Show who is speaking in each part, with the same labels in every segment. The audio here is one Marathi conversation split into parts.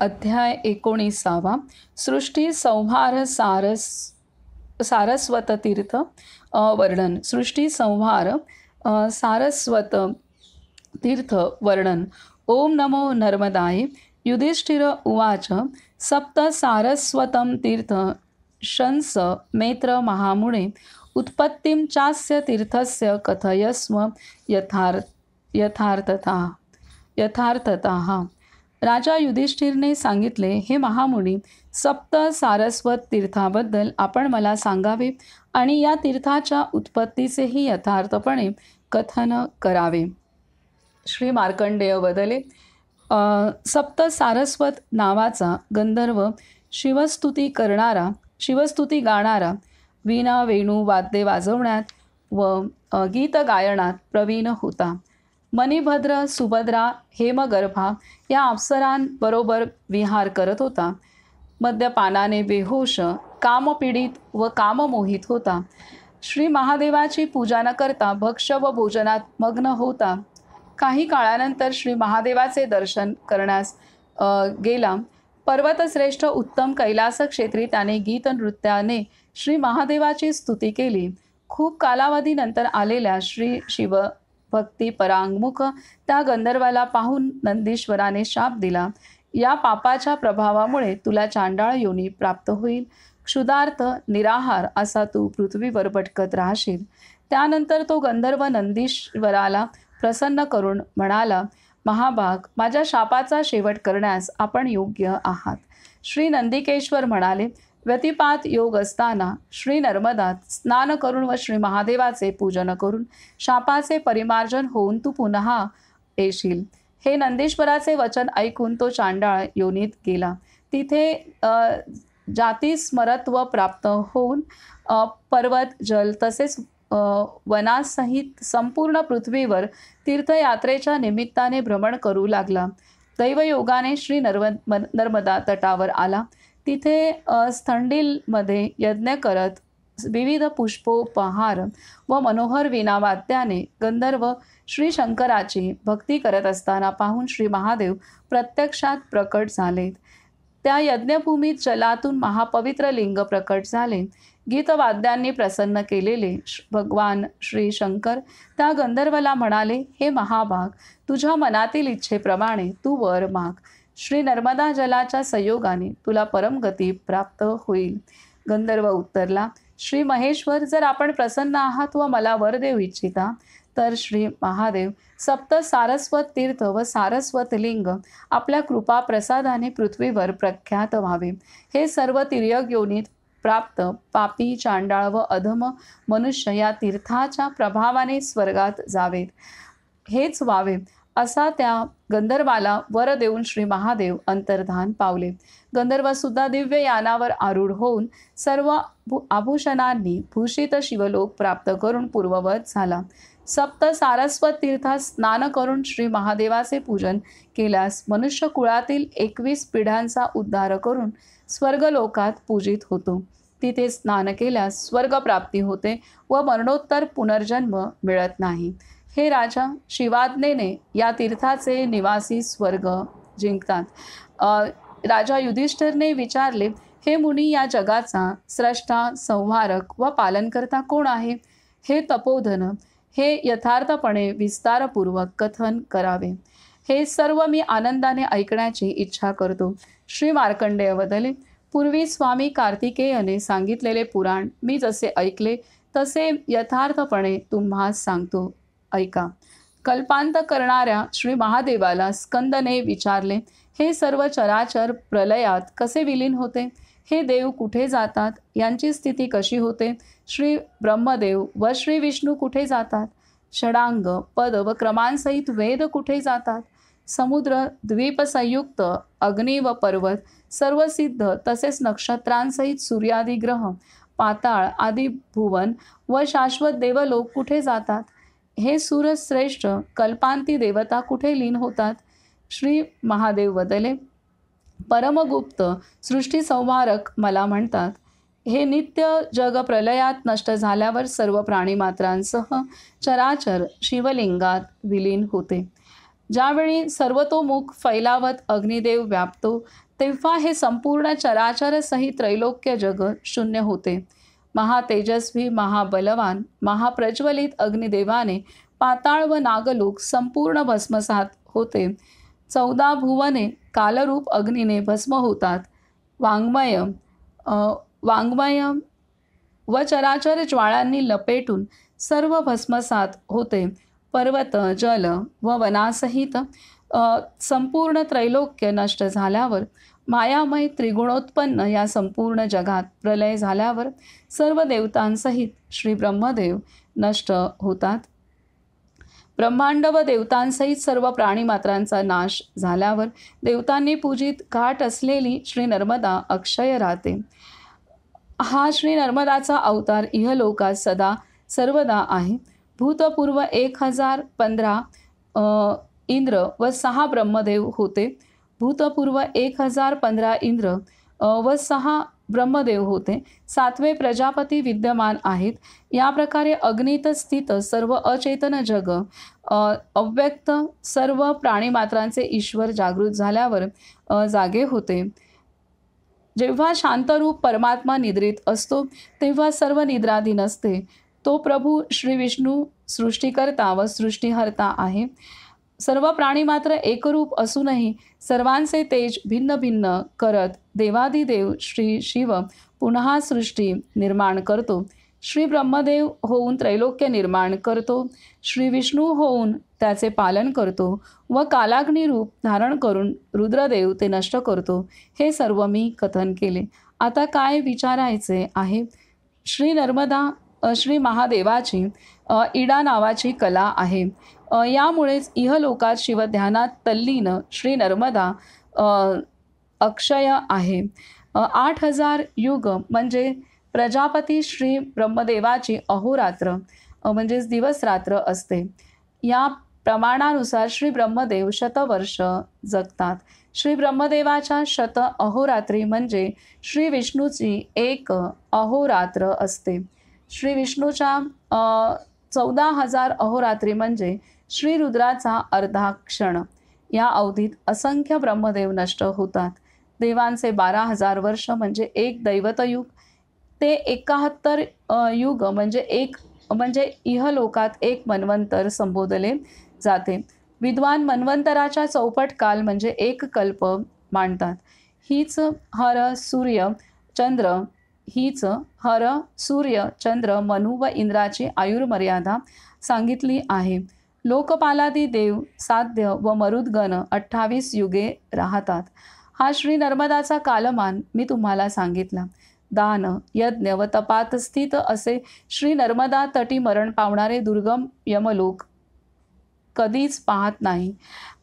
Speaker 1: अध्याय 19. सृष्टी संहार सारस्वत तीर्थ वर्णन. सृष्टी संहार सारस्वत तीर्थ वर्णन. ओम नमो नर्मदाय. युधिष्ठिर उवाच. सप्त सारस्वतं तीर्थ शंस मेत्र महामुने उत्पत्तिं चास्य तीर्थस्य कथयस्व यथार्थतः. राजा युधिष्ठिरने सांगितले, हे महामुनी, सप्त सारस्वत तीर्थाबद्दल आपण मला सांगावे आणि या तीर्थाच्या उत्पत्तीचेही यथार्थपणे कथन करावे. श्री मार्कंडेय वदले. सप्त सारस्वत नावाचा गंधर्व शिवस्तुती गाणारा, वीणा वेणू वाद्ये वाजवण्यात व गीत गायनात प्रवीण होता. मणिभद्र, सुभद्रा, हेमगर्भा या अप्सरांबरोबर विहार करत होता. मद्यपानाने बेहोश, कामपीडित व काममोहित होता. श्री महादेवाची पूजा न करता भक्ष्य व भोजनात मग्न होता. काही काळानंतर श्री महादेवाचे दर्शन करण्यास गेला. पर्वतश्रेष्ठ उत्तम कैलास क्षेत्री त्याने गीत नृत्याने श्री महादेवाची स्तुती केली. खूप कालावधीनंतर आलेल्या श्री शिव भक्ती परांगमुख त्या गंधर्वाला पाहून नंदीश्वराने शाप दिला. या पापाच्या प्रभावामुळे तुला चांडाळ योनी प्राप्त होईल. क्षुधार्थ निराहार असा तू पृथ्वीवर भटकत राहशील. त्यानंतर तो गंधर्व नंदीश्वराला प्रसन्न करून म्हणाला, महाभाग, माझ्या शापाचा शेवट करण्यास आपण योग्य आहात. श्री नंदिकेश्वर म्हणाले, व्यतिपात योग असताना श्री नर्मदात स्नान करून व श्री महादेवाचे पूजन करून शापाचे परिमार्जन होऊन तू पुन्हा येशील. हे नंदीश्वराचे वचन ऐकून तो चांडाळ योनीत गेला. तिथे जातीस्मरत्व प्राप्त होऊन पर्वत, जल तसेच वनासहित संपूर्ण पृथ्वीवर तीर्थयात्रेच्या निमित्ताने भ्रमण करू लागला. दैवयोगाने श्री नर्मदा तटावर आला. तिथे स्थंडिलमध्ये यज्ञ करत विविध पुष्पोपहार व मनोहर वीणावाद्याने गंधर्व श्री शंकराची भक्ती करत असताना पाहून श्री महादेव प्रत्यक्षात प्रकट झाले. त्या यज्ञभूमीत जलातून महापवित्र लिंग प्रकट झाले. गीतवाद्यांनी प्रसन्न केलेले भगवान श्री शंकर त्या गंधर्वाला म्हणाले, हे महाभाग, तुझ्या मनातील इच्छेप्रमाणे तू वर माग. श्री नर्मदा जलाच्या संयोगाने तुला परमगती प्राप्त होईल. गंधर्व उत्तरला, श्री महेश्वर, जर आपण प्रसन्न आहात व मला वर देऊ इच्छिता तर श्री महादेव सप्त सारस्वत तीर्थ व सारस्वत लिंग आपल्या कृपा प्रसादाने पृथ्वीवर प्रख्यात व्हावे. हे सर्व तिर्यक योनीत प्राप्त पापी, चांडाळ व अधम मनुष्य या तीर्थाच्या प्रभावाने स्वर्गात जावेत. हेच व्हावे असा त्या गंधर्वाला वर देऊन श्री महादेव अंतर्धान पावले. गंधर्वसुद्धा दिव्य यानावर आरूढ होऊन सर्व आभूषणांनी भूषित शिवलोक प्राप्त करून पूर्ववत झाला. सप्त सारस्वत तीर्थात स्नान करून श्री महादेवाचे पूजन केल्यास मनुष्य कुळातील 21 पिढ्यांचा उद्धार करून स्वर्गलोकात पूजित होतो. तिथे स्नान केल्यास स्वर्गप्राप्ती होते व मरणोत्तर पुनर्जन्म मिळत नाही. हे राजा, शिवाज्ञेने या तीर्थाचे निवासी स्वर्ग जिंकतात. राजा युधिष्ठिरने विचारले, हे मुनी, या जगाचा स्रष्टा, संहारक व पालनकर्ता कोण आहे? हे तपोधन, हे यथार्थपणे विस्तारपूर्वक कथन करावे. हे सर्व मी आनंदाने ऐकण्याची इच्छा करतो. श्री मार्कंडेय वदले. पूर्वी स्वामी कार्तिकेयने सांगितलेले पुराण मी जसे ऐकले तसे यथार्थपणे तुम्हास सांगतो, ऐका. कल्पांत करणाऱ्या श्री महादेवाला स्कंदने विचारले, हे सर्व चराचर प्रलयात कसे विलीन होते? हे देव कुठे जातात? यांची स्थिती कशी होते? श्री ब्रह्मदेव व श्री विष्णू कुठे जातात? षडांग, पद व क्रमांसहित वेद कुठे जातात? समुद्र, द्वीप संयुक्त, अग्नी व पर्वत, सर्व सिद्ध तसेच नक्षत्रांसहित सूर्यादी ग्रह, पाताळ आदी भुवन व शाश्वत देवलोक कुठे जातात? हे सूरश्रेष्ठ कल्पांती देवता कुठे लीन होतात? श्री महादेव वदले, परमगुप्त सृष्टी संहारक मला म्हणतात. हे नित्य जग प्रलयात नष्ट झाल्यावर सर्व प्राणीमात्रांसह चराचर शिवलिंगात विलीन होते. ज्यावेळी सर्वतोमुख फैलावत अग्निदेव व्यापतो तेव्हा हे संपूर्ण चराचर सहित त्रैलोक्य जग शून्य होते. महातेजस्वी, महाबलवान, महाप्रज्वलित अग्निदेवाने पाताळ व नागलोक संपूर्ण भस्मसात होते. 14 भुवने कालरूप अग्नीने भस्म होतात. वाङ्मय व चराचर ज्वाळांनी लपेटून सर्व भस्मसात होते. पर्वत, जल व वनासहित संपूर्ण त्रैलोक्य नष्ट झाल्यावर, मायामय त्रिगुणोत्पन्न या संपूर्ण जगात प्रलय झाल्यावर सर्व देवतांसहित श्री ब्रह्मदेव नष्ट होतात. ब्रह्मांड व देवतांसहित सर्व प्राणीमात्रांचा नाश झाल्यावर देवतांनी पूजित घाट असलेली श्री नर्मदा अक्षय राहते. हा श्री नर्मदाचा अवतार इहलोकात सदा सर्वदा आहे. भूतपूर्व 1015 इंद्र व 6 ब्रह्मदेव होते. भूतपूर्व 1015 इंद्र व 6 ब्रह्मदेव होते. 7वे प्रजापती विद्यमान आहेत. या प्रकारे अग्नीत स्थित सर्व अचेतन जग, अव्यक्त सर्व प्राणीमात्रांचे ईश्वर जागृत झाल्यावर जागे होते. जेव्हा शांतरूप परमात्मा निद्रित असतो तेव्हा सर्व निद्राधीन असते. तो प्रभू श्री विष्णू सृष्टीकर्ता व सृष्टीहर्ता आहे. सर्व प्राणीमात्र एकरूप असूनही सर्वांचे तेज भिन्न भिन्न करत देवादिदेव श्री शिव पुन्हा सृष्टी निर्माण करतो. श्री ब्रह्मदेव होऊन त्रैलोक्य निर्माण करतो. श्री विष्णू होऊन त्याचे पालन करतो व कालाग्नी रूप धारण करून रुद्रदेव ते नष्ट करतो. हे सर्व मी कथन केले. आता काय विचारायचे आहे? श्री महादेवाची इडा नावाची कला आहे. यामुळेच इहलोकात शिवध्यानात तल्लीन श्री नर्मदा अक्षय आहे. 8000 युग म्हणजे प्रजापती श्री ब्रह्मदेवाची अहोरात्र म्हणजेच दिवस रात्र असते. या प्रमाणानुसार श्री ब्रह्मदेव शतवर्ष जगतात. श्री ब्रह्मदेवाच्या शत अहोरात्री म्हणजे श्री विष्णूची 1 अहोरात्र असते. श्री विष्णूच्या 14,000 अहोरात्री म्हणजे श्री रुद्राचा अर्धा क्षण. या अवधीत असंख्य ब्रह्मदेव नष्ट होतात. देवांचे 12,000 वर्ष म्हणजे 1 दैवतयुग ते 71 युग म्हणजे इहलोकात 1 मन्वंतर संबोधले जाते. विद्वान मन्वंतराच्या चौपट काल म्हणजे 1 कल्प मांडतात. हीच हर सूर्य चंद्र मनु व इंद्राची आयुर्मर्यादा सांगितली आहे. लोकपालादी देव साध्य व मरुद्गण 28 युगे राहतात. हा श्री नर्मदाचा कालमान मी तुम्हाला सांगितला. दान, यज्ञ व तपात स्थित असे श्री नर्मदा तटी मरण पावणारे दुर्गम यमलोक कधीच पाहत नाही.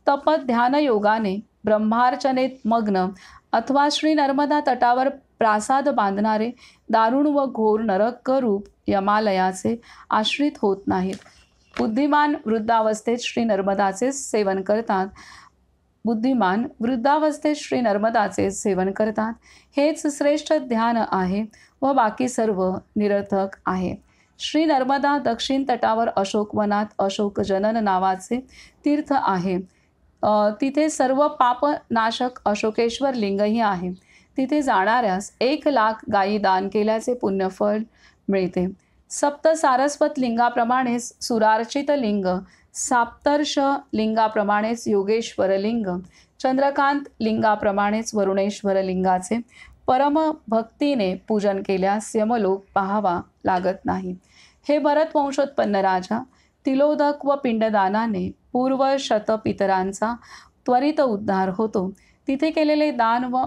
Speaker 1: तपत ध्यान योगाने ब्रह्मार्चनेत मग्न अथवा श्री नर्मदा तटावर प्रासाद बांधणारे दारुण व घोर नरकरूप यमालयाचे आश्रित होत नाहीत. बुद्धिमान वृद्धावस्थेत श्री नर्मदाचे सेवन करतात. हेच श्रेष्ठ ध्यान आहे व बाकी सर्व निरर्थक आहे. श्री नर्मदा दक्षिण तटावर अशोकवनात अशोकजनन नावाचे तीर्थ आहे. तिथे सर्व पापनाशक अशोकेश्वर लिंगही आहे. तिथे जाणाऱ्यास 1,00,000 गायी दान केल्याचे पुण्यफळ मिळते. सप्त सारस्वत लिंगाप्रमाणेच सुरार्चित लिंग, साप्तर्ष लिंगाप्रमाणेच योगेश्वर लिंग, चंद्रकांत लिंगाप्रमाणेच वरुणेश्वर लिंगाचे परम भक्तीने पूजन केल्यास यमलोक पाहावा लागत नाही. हे भरत वंशोत्पन्न राजा, तिलोदक व पिंडदानाने पूर्व शतपितरांचा त्वरित उद्धार होतो. तिथे केलेले दान व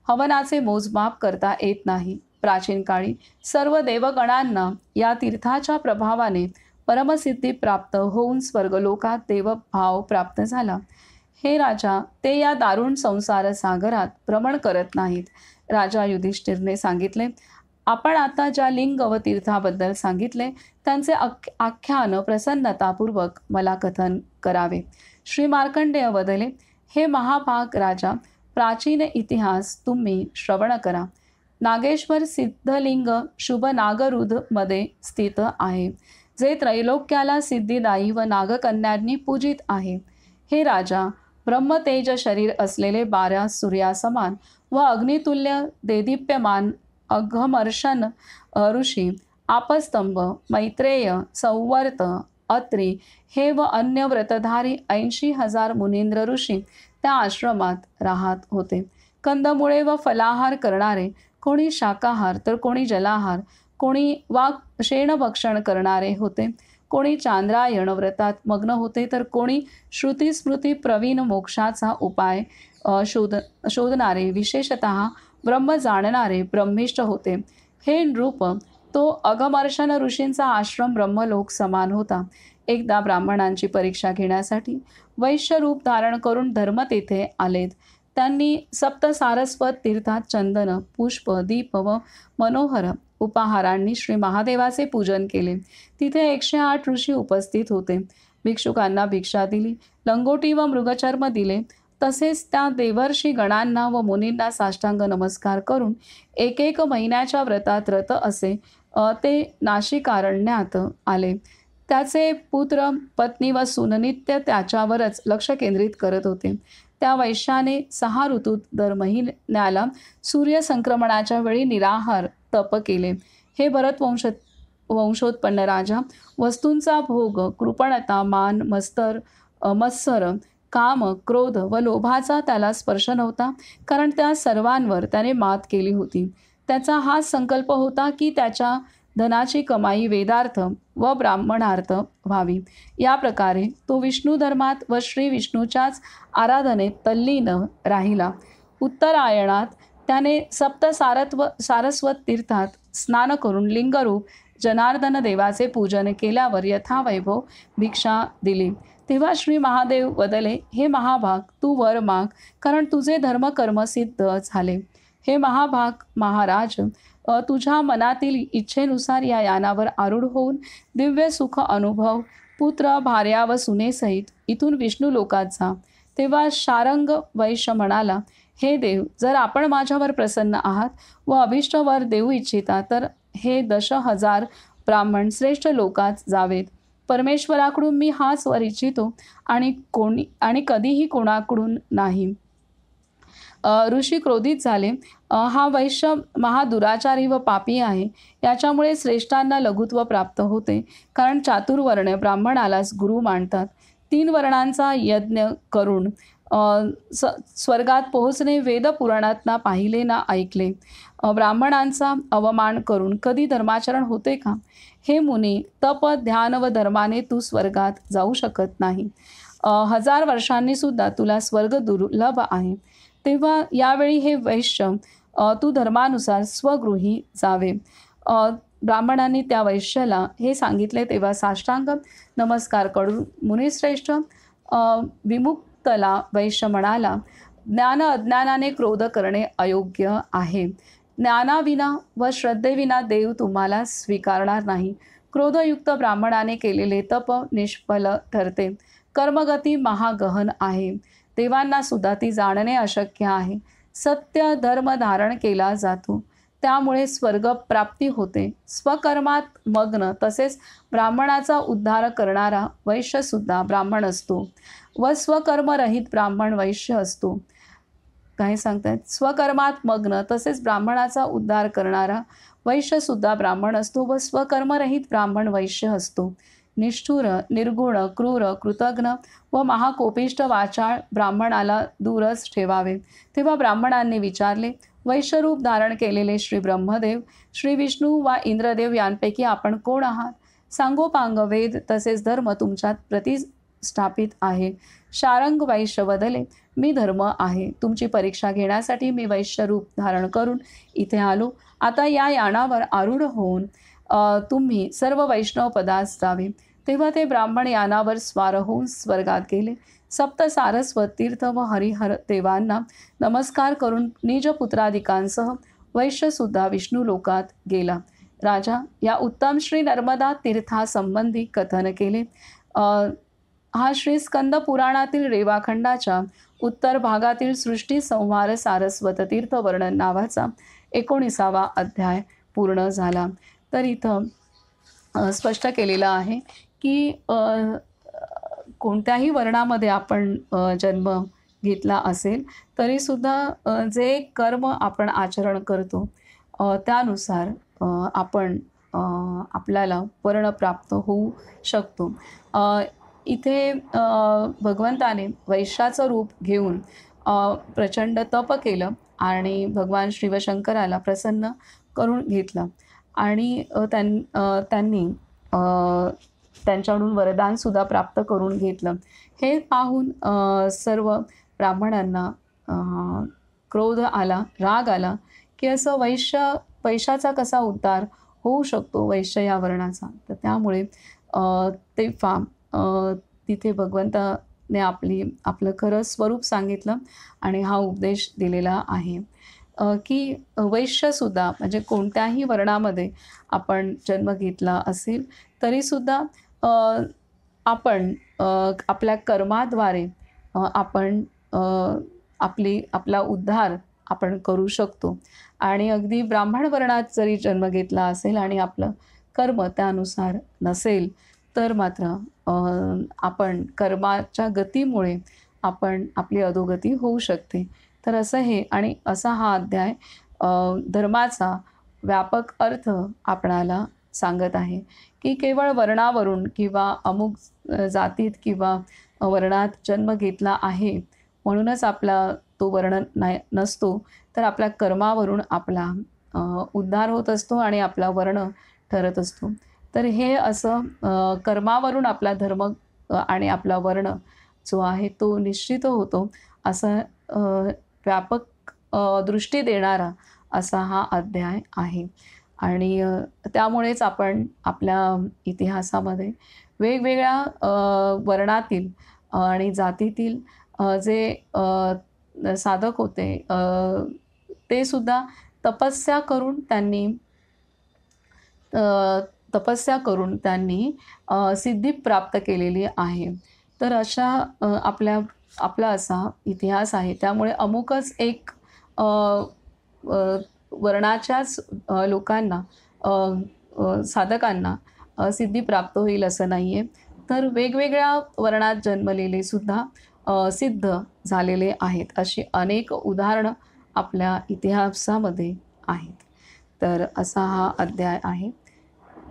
Speaker 1: हवनाचे मोजमाप करता येत नाही. प्राचीन काळी सर्व देवगणांना या तीर्थाच्या प्रभावाने परमसिद्धी प्राप्त होऊन स्वर्गलोकात देवभाव प्राप्त झाला. हे राजा, ते या दारुण संसार सागरात भ्रमण करत नाहीत. राजा युधिष्ठिरने सांगितले, आपण आता ज्या लिंग व तीर्थाबद्दल सांगितले त्यांचे आख्यान प्रसन्नतापूर्वक मला कथन करावे. श्री मार्कंडेय वदले, हे महाभाग राजा, प्राचीन इतिहास तुम्ही श्रवण करा. नागेश्वर सिद्धलिंग शुभ नागरुध मध्ये स्थित आहे, जे त्रैलोक्याला सिद्धिदायी व नागकन्यांनी पूजित आहे. हे राजा, ब्रह्मतेज शरीर असलेले 12 सूर्यासमान व अग्नितुल्य देदीप्यमान अघमर्षण ऋषी, आपस्तंभ, मैत्रेय, संवर्त, अत्री हे व अन्य व्रतधारी 80,000 मुनींद्र ऋषी त्या आश्रमात राहत होते. कंदमुळे व फलाहार करणारे, कोणी शाकाहार तर कोणी जलाहार, कोणी शेणभक्षण करणारे होते, कोणी चांद्रायण व्रतात मग्न होते तर कोणी श्रुती प्रवीण मोक्षाचा उपाय शोधणारे, विशेषतः ब्रह्म जाणणारे ब्रह्मिष्ठ होते. हे नृप, तो अगमर्षण ऋषींचा आश्रम ब्रह्मलोक समान होता. एकदा ब्राह्मणांची परीक्षा घेण्यासाठी वैश्य रूप धारण करून धर्म तेथे आलेत. त्यांनी सप्त सारस्वत तीर्थात चंदन, पुष्प, दीप व मनोहर उपहारांनी श्री महादेवाचे पूजन केले. तिथे 108 ऋषी उपस्थित होते. भिक्षुकांना भिक्षा दिली, लंगोटी व मृगचर्म दिले. तसेच त्या देवर्षी गणांना व मुनींना साष्टांग नमस्कार करून 1 महिन्याच्या व्रतात रत असे ते नाशिकारण्यात आले. त्याचे पुत्र, पत्नी व सून नित्य त्याच्यावरच लक्ष केंद्रित करत होते. त्या वैश्याने 6 ऋतूत दर महिन्याला सूर्यसंक्रमणाच्या वेळी निराहार तप केले. हे भरत वंशोत्पन्न राजा, वस्तूंचा भोग, कृपणता, मान, मत्सर, काम, क्रोध व लोभाचा त्याला स्पर्श नव्हता, कारण त्या सर्वांवर त्याने मात केली होती. त्याचा हाच संकल्प होता की त्याच्या धनाची कमाई वेदार्थ व ब्राह्मणार्थ व्हावी. या प्रकारे तो विष्णू धर्मात व श्री विष्णूच्याच आराधनेत तल्लीन राहिला. उत्तरायणात त्याने सारस्वत तीर्थात स्नान करून लिंगरूप जनार्दन देवाचे पूजन केल्यावर यथावैभव भिक्षा दिली. तेव्हा श्री महादेव वदले, हे महाभाग, तू वर माग, कारण तुझे धर्मकर्म सिद्ध झाले. हे महाभाग महाराज, तुझ्या मनातील इच्छेनुसार या यानावर आरूढ होऊन दिव्य सुख अनुभव, पुत्र, भार्या व सुनेसहित इथून विष्णू लोकात जा. तेव्हा शारंग वैश्य म्हणाला, हे देव, जर आपण माझ्यावर प्रसन्न आहात व अभिष्ट वर देऊ इच्छिता तर हे 10,000 ब्राह्मण श्रेष्ठ लोकात जावेत. परमेश्वराकडून मी हाच वर इच्छितो आणि कधीही कोणाकडून नाही. ऋषी क्रोधित झाले. हा वैश्य महादुराचारी व पापी आहे. याच्यामुळे श्रेष्ठांना लघुत्व प्राप्त होते, कारण चातुर्वर्ण ब्राह्मणालाच गुरु मानतात. 3 वर्णांचा यज्ञ करून स्वर्गात पोहोचणे वेदपुराणात ना पाहिले ना ऐकले. ब्राह्मणांचा अवमान करून कधी धर्माचरण होते का? हे मुनी, तप, ध्यान व धर्माने तू स्वर्गात जाऊ शकत नाही. 1000 वर्षांनी सुद्धा तुला स्वर्ग दुर्लभ आहे. तेव्हा यावेळी हे वैश्य, तू धर्मानुसार स्वगृही जावे. ब्राह्मणांनी त्या वैश्याला हे सांगितले. तेव्हा साष्टांग नमस्कार करून मुनिश्रेष्ठ विमुक्तला वैश्य म्हणाला, ज्ञान अज्ञानाने क्रोध करणे अयोग्य आहे. ज्ञानाविना व श्रद्धेविना देव तुम्हाला स्वीकारणार नाही. क्रोधयुक्त ब्राह्मणाने केलेले तप निष्फल ठरते. कर्मगती महागहन आहे. देवांना सुद्धा ती जाणणे अशक्य आहे. सत्य धर्म धारण केला जातो, त्यामुळे स्वर्ग प्राप्ती होते. स्वकर्मात मग्न तसेच ब्राह्मणाचा उद्धार करणारा वैश्य सुद्धा ब्राह्मण असतो व स्वकर्मरहित ब्राह्मण वैश्य असतो. काय सांगतायत? स्वकर्मात मग्न तसेच ब्राह्मणाचा उद्धार करणारा वैश्य सुद्धा ब्राह्मण असतो व स्वकर्मरहित ब्राह्मण वैश्य असतो. निष्ठुर, निर्गुण, क्रूर, कृतघ्न व महाकोपिष्ट वाचाळ ब्राह्मणाला दूरच ठेवावे. तेव्हा ब्राह्मणांनी विचारले, वैश्यरूप धारण केलेले श्री ब्रह्मदेव, श्री विष्णू वा इंद्रदेव यांपैकी आपण कोण आहात? सांगोपांग वेद तसेच धर्म तुमच्यात प्रतिष्ठापित आहे. शारंग वैश्य वदले, मी धर्म आहे. तुमची परीक्षा घेण्यासाठी मी वैश्यरूप धारण करून इथे आलो. आता या यानावर आरूढ होऊन तुम्ही सर्व वैष्णव पदास जावे. तेव्हा ते ब्राह्मण यानावर स्वार होऊन स्वर्गात गेले. सप्त सारस्वत तीर्थ व हरिहर देवांना नमस्कार करून निजपुत्रादिकांसह वैश्यसुद्धा विष्णू लोकात गेला. राजा, या उत्तम श्री नर्मदा तीर्थासंबंधी कथन केले. हा श्री स्कंद पुराणातील रेवाखंडाच्या उत्तर भागातील सृष्टी संहार सारस्वत तीर्थ वर्णन नावाचा 19वा अध्याय पूर्ण झाला. तर इथं स्पष्ट केलेलं आहे की कोणत्याही वर्णामध्ये आपण जन्म घेतला असेल तरीसुद्धा जे कर्म आपण आचरण करतो त्यानुसार आपण आपल्याला वर्ण प्राप्त होऊ शकतो. इथे भगवंताने वैश्याचं रूप घेऊन प्रचंड तप केलं आणि भगवान शिवशंकराला प्रसन्न करून घेतलं आणि त्यांनी त्यांच्याकडून वरदानसुद्धा प्राप्त करून घेतलं. हे पाहून सर्व ब्राह्मणांना क्रोध आला, राग आला, की असं वैश्याचा कसा उद्धार होऊ शकतो वैश्य या वर्णाचा. तर त्यामुळे तेव्हा तिथे भगवंताने आपलं खरं स्वरूप सांगितलं आणि हा उपदेश दिलेला आहे की वैश्यसुद्धा म्हणजे कोणत्याही वर्णामध्ये आपण जन्म घेतला असेल तरीसुद्धा आपण आपल्या कर्माद्वारे आपण आपला उद्धार आपण करू शकतो आणि अगदी ब्राह्मण वर्णात जरी जन्म घेतला असेल आणि आपलं कर्म त्यानुसार नसेल तर मात्र आपण कर्माच्या गतीमुळे आपली अधोगती होऊ शकते. तर असं हे आणि असा हा अध्याय धर्माचा व्यापक अर्थ आपणाला सांगत आहे की केवळ वर्णावरून किंवा अमुक जातीत किंवा वर्णात जन्म घेतला आहे म्हणूनच आपला तो वर्ण नसतो, तर आपल्या कर्मावरून आपला उद्धार होत असतो आणि आपला वर्ण ठरत असतो. तर हे असं कर्मावरून आपला धर्म आणि आपला वर्ण जो आहे तो निश्चित होतो असं व्यापक दृष्टी देणारा असा हा अध्याय आहे. आणि त्यामुळेच आपण आपल्या इतिहासामध्ये वेगवेगळ्या वर्णातील आणि जातीतील जे साधक होते ते सुद्धा तपस्या करून त्यांनी सिद्धी प्राप्त केलेली आहे. तर अशा आपला असा इतिहास आहे. त्यामुळे अमुकच एक वर्णाच्याच लोकांना साधकांना सिद्धी प्राप्त होईल असं नाही आहे. तर वेगवेगळ्या वर्णात जन्मलेले सुद्धा सिद्ध झालेले आहेत. अशी अनेक उदाहरणं आपल्या इतिहासामध्ये आहेत. तर असा हा अध्याय आहे.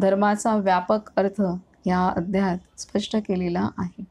Speaker 1: धर्माचा व्यापक अर्थ या अध्यायात स्पष्ट केलेला आहे.